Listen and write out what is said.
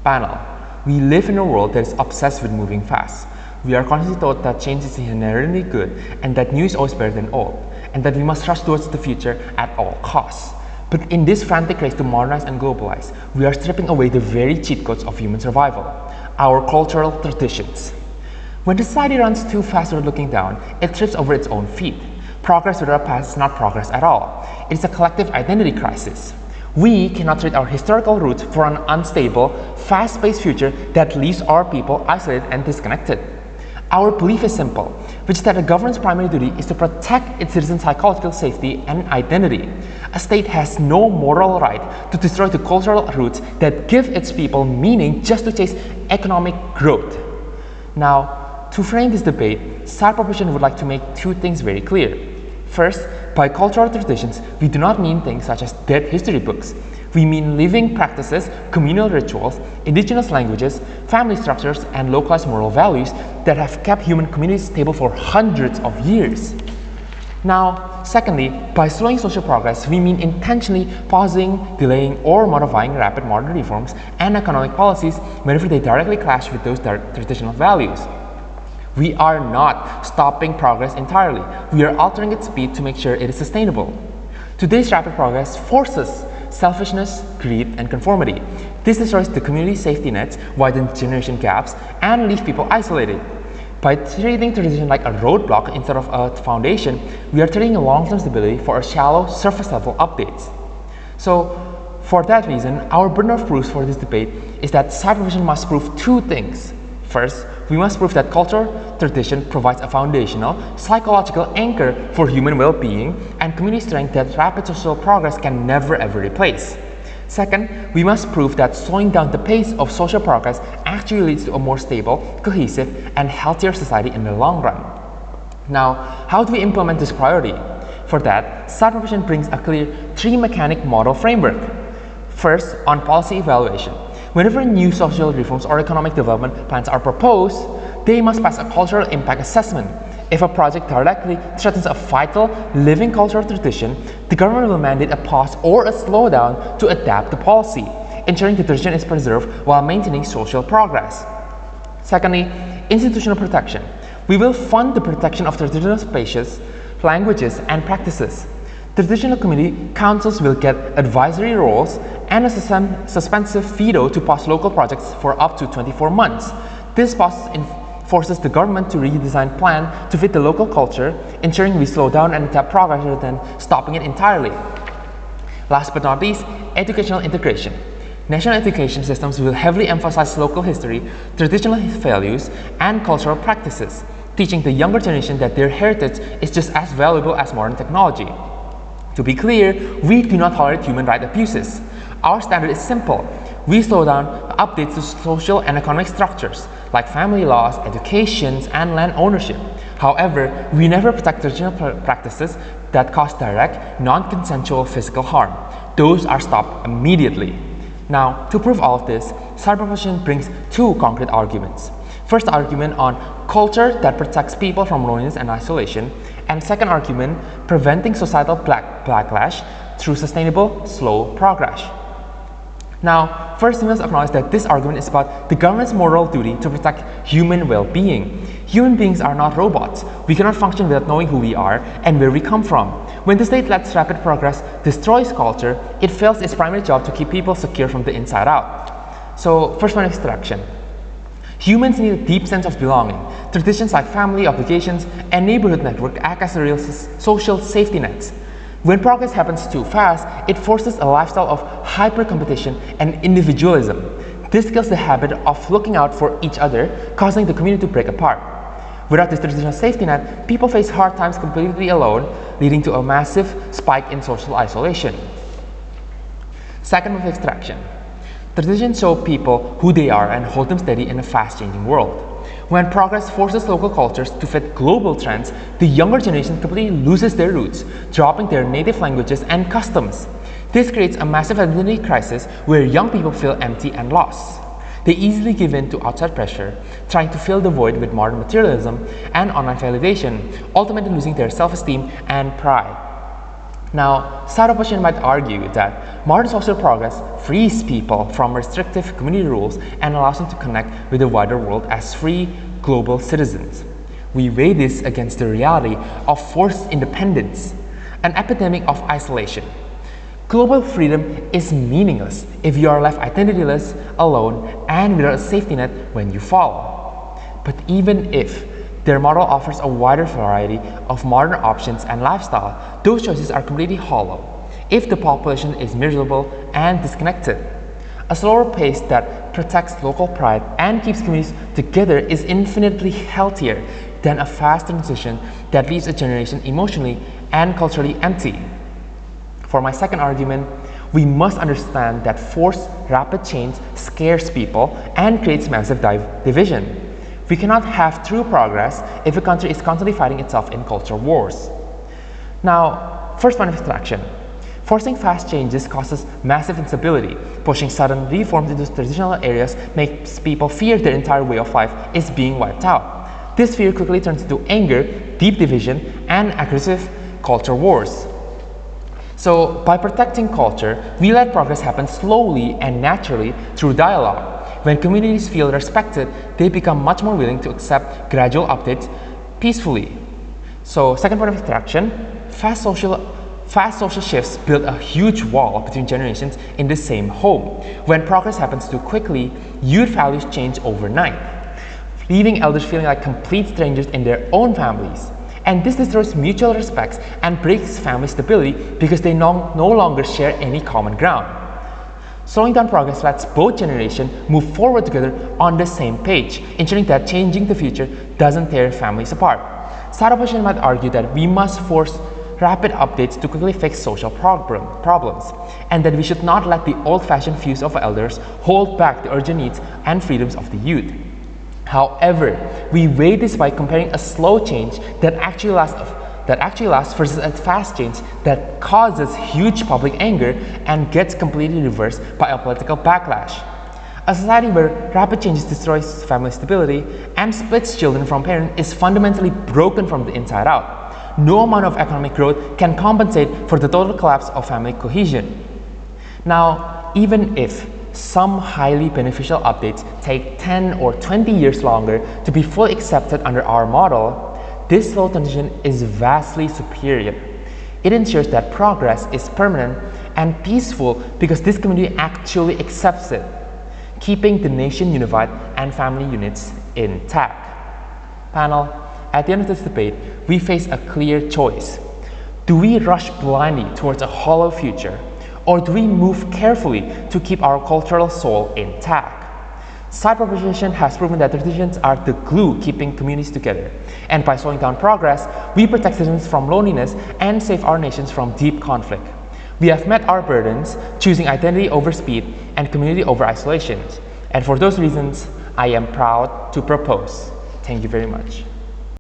Panel. We live in a world that is obsessed with moving fast. We are constantly taught that change is inherently good and that new is always better than old, and that we must rush towards the future at all costs. But in this frantic race to modernize and globalize, we are stripping away the very cheat codes of human survival, our cultural traditions. When society runs too fast or looking down, it trips over its own feet. Progress without a past is not progress at all. It is a collective identity crisis. We cannot trade our historical roots for an unstable, fast-paced future that leaves our people isolated and disconnected. Our belief is simple, which is that a government's primary duty is to protect its citizens' psychological safety and identity. A state has no moral right to destroy the cultural roots that give its people meaning just to chase economic growth. Now, to frame this debate, Side Proposition would like to make two things very clear. First, by cultural traditions, we do not mean things such as dead history books. We mean living practices, communal rituals, indigenous languages, family structures, and localized moral values that have kept human communities stable for hundreds of years. Now, secondly, by slowing social progress, we mean intentionally pausing, delaying, or modifying rapid modern reforms and economic policies whenever they directly clash with those traditional values. We are not stopping progress entirely. We are altering its speed to make sure it is sustainable. Today's rapid progress forces selfishness, greed, and conformity. This destroys the community safety nets, widens generation gaps, and leaves people isolated. By treating tradition like a roadblock instead of a foundation, we are trading long-term stability for a shallow, surface-level updates. So, for that reason, our burden of proofs for this debate is that Side Proposition must prove two things. First, we must prove that culture tradition provides a foundational, psychological anchor for human well-being and community strength that rapid social progress can never ever replace. Second, we must prove that slowing down the pace of social progress actually leads to a more stable, cohesive, and healthier society in the long run. Now, how do we implement this priority? For that, Side Proposition brings a clear three-mechanic model framework. First, on policy evaluation. Whenever new social reforms or economic development plans are proposed, they must pass a cultural impact assessment. If a project directly threatens a vital, living cultural tradition, the government will mandate a pause or a slowdown to adapt the policy, ensuring the tradition is preserved while maintaining social progress. Secondly, institutional protection. We will fund the protection of traditional spaces, languages, and practices. Traditional community councils will get advisory roles and a suspensive veto to pause local projects for up to 24 months. This pause forces the government to redesign plan to fit the local culture, ensuring we slow down and adapt progress rather than stopping it entirely. Last but not least, educational integration. National education systems will heavily emphasize local history, traditional values, and cultural practices, teaching the younger generation that their heritage is just as valuable as modern technology. To be clear, we do not tolerate human rights abuses. Our standard is simple. We slow down updates to social and economic structures, like family laws, education, and land ownership. However, we never protect traditional practices that cause direct, non-consensual physical harm. Those are stopped immediately. Now, to prove all of this, Side Proposition brings two concrete arguments. First argument on culture that protects people from loneliness and isolation, and second argument, preventing societal backlash through sustainable, slow progress. Now, first we must acknowledge that this argument is about the government's moral duty to protect human well-being. Human beings are not robots. We cannot function without knowing who we are and where we come from. When the state lets rapid progress destroys culture, it fails its primary job to keep people secure from the inside out. So, first one, extraction. Humans need a deep sense of belonging. Traditions like family, obligations, and neighborhood network act as a real social safety nets. When progress happens too fast, it forces a lifestyle of hyper-competition and individualism. This kills the habit of looking out for each other, causing the community to break apart. Without this traditional safety net, people face hard times completely alone, leading to a massive spike in social isolation. Second, with extraction. Traditions show people who they are and hold them steady in a fast-changing world. When progress forces local cultures to fit global trends, the younger generation completely loses their roots, dropping their native languages and customs. This creates a massive identity crisis where young people feel empty and lost. They easily give in to outside pressure, trying to fill the void with modern materialism and online validation, ultimately losing their self-esteem and pride. Now, side opposition might argue that modern social progress frees people from restrictive community rules and allows them to connect with the wider world as free global citizens. We weigh this against the reality of forced independence, an epidemic of isolation. Global freedom is meaningless if you are left identityless, alone, and without a safety net when you fall. But even if their model offers a wider variety of modern options and lifestyle, those choices are completely hollow if the population is miserable and disconnected. A slower pace that protects local pride and keeps communities together is infinitely healthier than a fast transition that leaves a generation emotionally and culturally empty. For my second argument, we must understand that forced rapid change scares people and creates massive division. We cannot have true progress if a country is constantly fighting itself in cultural wars. Now, first point of extraction. Forcing fast changes causes massive instability. Pushing sudden reforms into traditional areas makes people fear their entire way of life is being wiped out. This fear quickly turns into anger, deep division, and aggressive culture wars. So, by protecting culture, we let progress happen slowly and naturally through dialogue. When communities feel respected, they become much more willing to accept gradual updates peacefully. So, second point of extraction, fast social shifts build a huge wall between generations in the same home. When progress happens too quickly, youth values change overnight, leaving elders feeling like complete strangers in their own families. And this destroys mutual respect and breaks family stability because they no longer share any common ground. Slowing down progress lets both generations move forward together on the same page, ensuring that changing the future doesn't tear families apart. Side opposition might argue that we must force rapid updates to quickly fix social problems, and that we should not let the old-fashioned views of elders hold back the urgent needs and freedoms of the youth. However, we weigh this by comparing a slow change that actually lasts versus a fast change that causes huge public anger and gets completely reversed by a political backlash. A society where rapid changes destroys family stability and splits children from parents is fundamentally broken from the inside out. No amount of economic growth can compensate for the total collapse of family cohesion. Now, even if some highly beneficial updates take 10 or 20 years longer to be fully accepted under our model, this slow transition is vastly superior. It ensures that progress is permanent and peaceful because this community actually accepts it, keeping the nation unified and family units intact. Panel, at the end of this debate, we face a clear choice. Do we rush blindly towards a hollow future, or do we move carefully to keep our cultural soul intact? Side proposition has proven that traditions are the glue keeping communities together. And by slowing down progress, we protect citizens from loneliness and save our nations from deep conflict. We have met our burdens, choosing identity over speed and community over isolation. And for those reasons, I am proud to propose. Thank you very much.